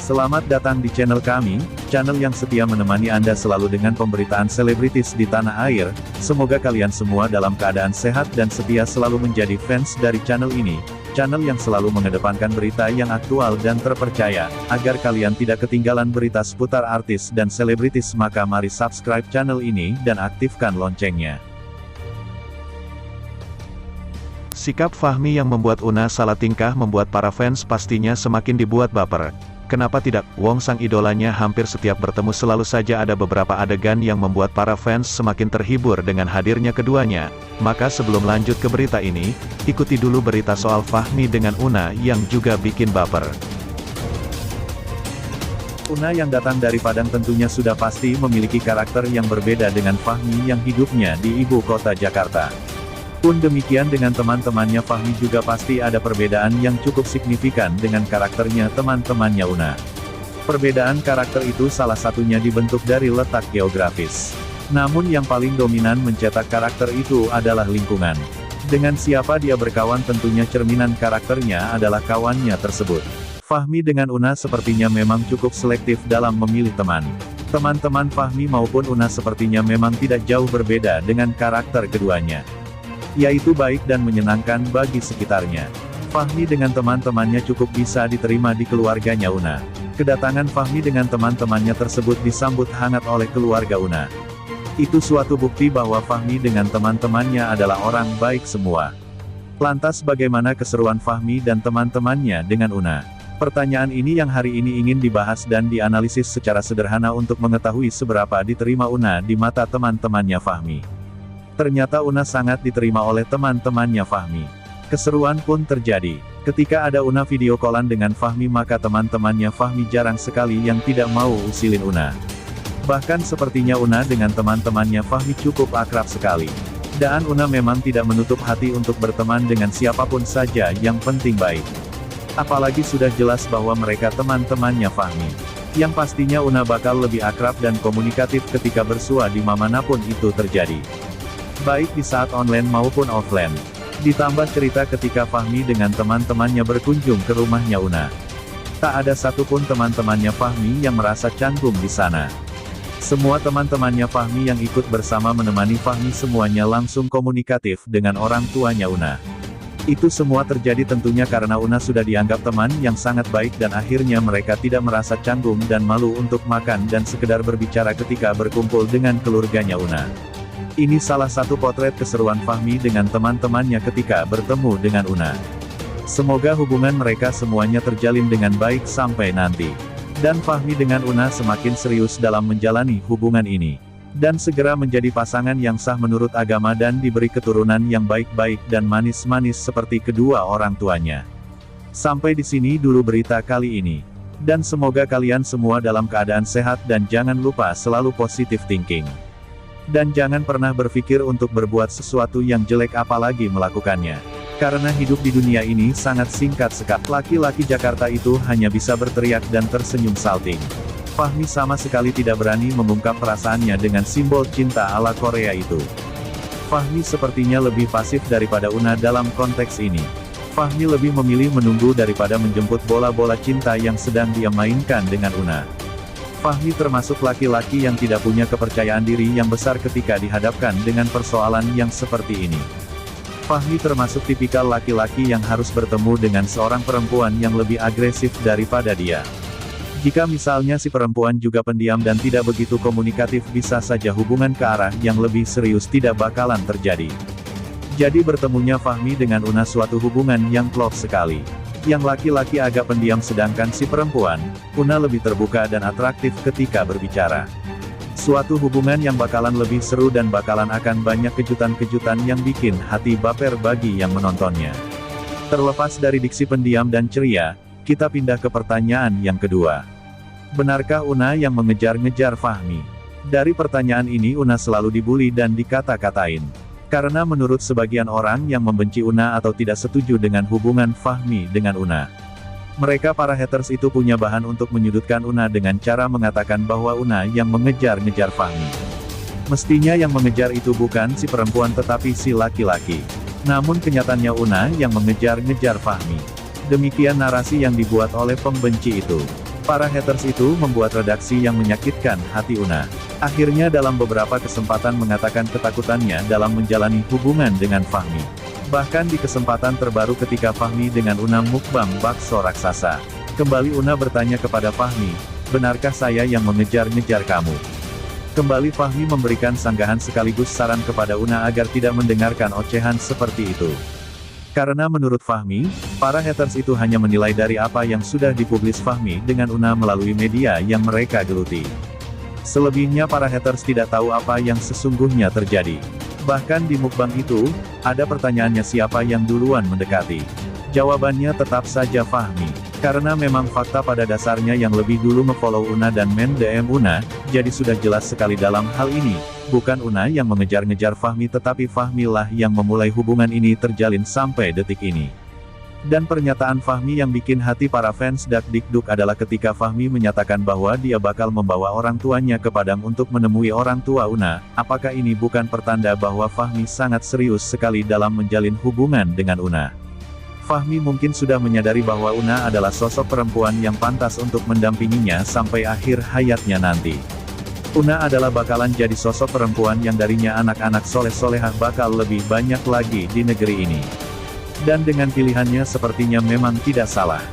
Selamat datang di channel kami, channel yang setia menemani Anda selalu dengan pemberitaan selebritis di tanah air. Semoga kalian semua dalam keadaan sehat dan setia selalu menjadi fans dari channel ini. Channel yang selalu mengedepankan berita yang aktual dan terpercaya. Agar kalian tidak ketinggalan berita seputar artis dan selebritis, maka mari subscribe channel ini dan aktifkan loncengnya. Sikap Fahmi yang membuat Una salah tingkah membuat para fans pastinya semakin dibuat baper. Kenapa tidak, Wong sang idolanya hampir setiap bertemu selalu saja ada beberapa adegan yang membuat para fans semakin terhibur dengan hadirnya keduanya. Maka sebelum lanjut ke berita ini, ikuti dulu berita soal Fahmi dengan Una yang juga bikin baper. Una yang datang dari Padang tentunya sudah pasti memiliki karakter yang berbeda dengan Fahmi yang hidupnya di ibu kota Jakarta. Pun demikian dengan teman-temannya, Fahmi juga pasti ada perbedaan yang cukup signifikan dengan karakternya teman-temannya Una. Perbedaan karakter itu salah satunya dibentuk dari letak geografis. Namun yang paling dominan mencetak karakter itu adalah lingkungan. Dengan siapa dia berkawan tentunya cerminan karakternya adalah kawannya tersebut. Fahmi dengan Una sepertinya memang cukup selektif dalam memilih teman. Teman-teman Fahmi maupun Una sepertinya memang tidak jauh berbeda dengan karakter keduanya, yaitu baik dan menyenangkan bagi sekitarnya. Fahmi dengan teman-temannya cukup bisa diterima di keluarganya Una. Kedatangan Fahmi dengan teman-temannya tersebut disambut hangat oleh keluarga Una. Itu suatu bukti bahwa Fahmi dengan teman-temannya adalah orang baik semua. Lantas bagaimana keseruan Fahmi dan teman-temannya dengan Una? Pertanyaan ini yang hari ini ingin dibahas dan dianalisis secara sederhana untuk mengetahui seberapa diterima Una di mata teman-temannya Fahmi. Ternyata Una sangat diterima oleh teman-temannya Fahmi. Keseruan pun terjadi. Ketika ada Una video callan dengan Fahmi, maka teman-temannya Fahmi jarang sekali yang tidak mau usilin Una. Bahkan sepertinya Una dengan teman-temannya Fahmi cukup akrab sekali. Dan Una memang tidak menutup hati untuk berteman dengan siapapun saja, yang penting baik. Apalagi sudah jelas bahwa mereka teman-temannya Fahmi. Yang pastinya Una bakal lebih akrab dan komunikatif ketika bersua di manapun itu terjadi, baik di saat online maupun offline. Ditambah cerita ketika Fahmi dengan teman-temannya berkunjung ke rumahnya Una. Tak ada satupun teman-temannya Fahmi yang merasa canggung di sana. Semua teman-temannya Fahmi yang ikut bersama menemani Fahmi semuanya langsung komunikatif dengan orang tuanya Una. Itu semua terjadi tentunya karena Una sudah dianggap teman yang sangat baik dan akhirnya mereka tidak merasa canggung dan malu untuk makan dan sekedar berbicara ketika berkumpul dengan keluarganya Una. Ini salah satu potret keseruan Fahmi dengan teman-temannya ketika bertemu dengan Una. Semoga hubungan mereka semuanya terjalin dengan baik sampai nanti. Dan Fahmi dengan Una semakin serius dalam menjalani hubungan ini. Dan segera menjadi pasangan yang sah menurut agama dan diberi keturunan yang baik-baik dan manis-manis seperti kedua orang tuanya. Sampai di sini dulu berita kali ini. Dan semoga kalian semua dalam keadaan sehat dan jangan lupa selalu positive thinking. Dan jangan pernah berpikir untuk berbuat sesuatu yang jelek apalagi melakukannya. Karena hidup di dunia ini sangat singkat sekali. Laki-laki Jakarta itu hanya bisa berteriak dan tersenyum salting. Fahmi sama sekali tidak berani mengungkap perasaannya dengan simbol cinta ala Korea itu. Fahmi sepertinya lebih pasif daripada Una dalam konteks ini. Fahmi lebih memilih menunggu daripada menjemput bola-bola cinta yang sedang dia mainkan dengan Una. Fahmi termasuk laki-laki yang tidak punya kepercayaan diri yang besar ketika dihadapkan dengan persoalan yang seperti ini. Fahmi termasuk tipikal laki-laki yang harus bertemu dengan seorang perempuan yang lebih agresif daripada dia. Jika misalnya si perempuan juga pendiam dan tidak begitu komunikatif, bisa saja hubungan ke arah yang lebih serius tidak bakalan terjadi. Jadi bertemunya Fahmi dengan Una suatu hubungan yang klop sekali. Yang laki-laki agak pendiam sedangkan si perempuan, Una lebih terbuka dan atraktif ketika berbicara. Suatu hubungan yang bakalan lebih seru dan bakalan akan banyak kejutan-kejutan yang bikin hati baper bagi yang menontonnya. Terlepas dari diksi pendiam dan ceria, kita pindah ke pertanyaan yang kedua. Benarkah Una yang mengejar-ngejar Fahmi? Dari pertanyaan ini Una selalu dibully dan dikata-katain. Karena menurut sebagian orang yang membenci Una atau tidak setuju dengan hubungan Fahmi dengan Una, mereka para haters itu punya bahan untuk menyudutkan Una dengan cara mengatakan bahwa Una yang mengejar-ngejar Fahmi. Mestinya yang mengejar itu bukan si perempuan tetapi si laki-laki. Namun kenyataannya Una yang mengejar-ngejar Fahmi. Demikian narasi yang dibuat oleh pembenci itu. Para haters itu membuat redaksi yang menyakitkan hati Una. Akhirnya dalam beberapa kesempatan mengatakan ketakutannya dalam menjalani hubungan dengan Fahmi. Bahkan di kesempatan terbaru ketika Fahmi dengan Una mukbang bakso raksasa. Kembali Una bertanya kepada Fahmi, benarkah saya yang mengejar-ngejar kamu? Kembali Fahmi memberikan sanggahan sekaligus saran kepada Una agar tidak mendengarkan ocehan seperti itu. Karena menurut Fahmi, para haters itu hanya menilai dari apa yang sudah dipublis Fahmi dengan Una melalui media yang mereka geluti. Selebihnya para haters tidak tahu apa yang sesungguhnya terjadi. Bahkan di mukbang itu, ada pertanyaannya siapa yang duluan mendekati. Jawabannya tetap saja Fahmi. Karena memang fakta pada dasarnya yang lebih dulu memfollow Una dan main DM Una, jadi sudah jelas sekali dalam hal ini. Bukan Una yang mengejar-ngejar Fahmi tetapi Fahmi lah yang memulai hubungan ini terjalin sampai detik ini. Dan pernyataan Fahmi yang bikin hati para fans dak-dikduk adalah ketika Fahmi menyatakan bahwa dia bakal membawa orang tuanya ke Padang untuk menemui orang tua Una. Apakah ini bukan pertanda bahwa Fahmi sangat serius sekali dalam menjalin hubungan dengan Una? Fahmi mungkin sudah menyadari bahwa Una adalah sosok perempuan yang pantas untuk mendampinginya sampai akhir hayatnya nanti. Una adalah bakalan jadi sosok perempuan yang darinya anak-anak soleh-solehah bakal lebih banyak lagi di negeri ini. Dan dengan pilihannya sepertinya memang tidak salah.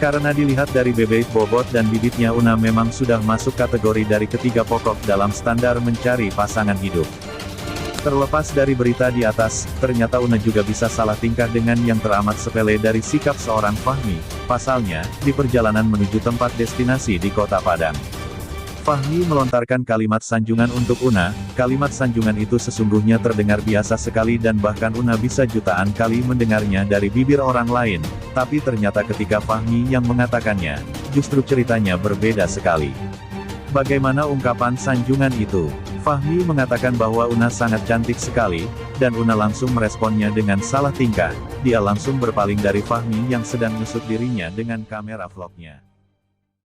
Karena dilihat dari bebek bobot dan bibitnya Una memang sudah masuk kategori dari ketiga pokok dalam standar mencari pasangan hidup. Terlepas dari berita di atas, ternyata Una juga bisa salah tingkah dengan yang teramat sepele dari sikap seorang Fahmi. Pasalnya, di perjalanan menuju tempat destinasi di kota Padang. Fahmi melontarkan kalimat sanjungan untuk Una, kalimat sanjungan itu sesungguhnya terdengar biasa sekali dan bahkan Una bisa jutaan kali mendengarnya dari bibir orang lain, tapi ternyata ketika Fahmi yang mengatakannya, justru ceritanya berbeda sekali. Bagaimana ungkapan sanjungan itu? Fahmi mengatakan bahwa Una sangat cantik sekali, dan Una langsung meresponnya dengan salah tingkah. Dia langsung berpaling dari Fahmi yang sedang nusuk dirinya dengan kamera vlognya.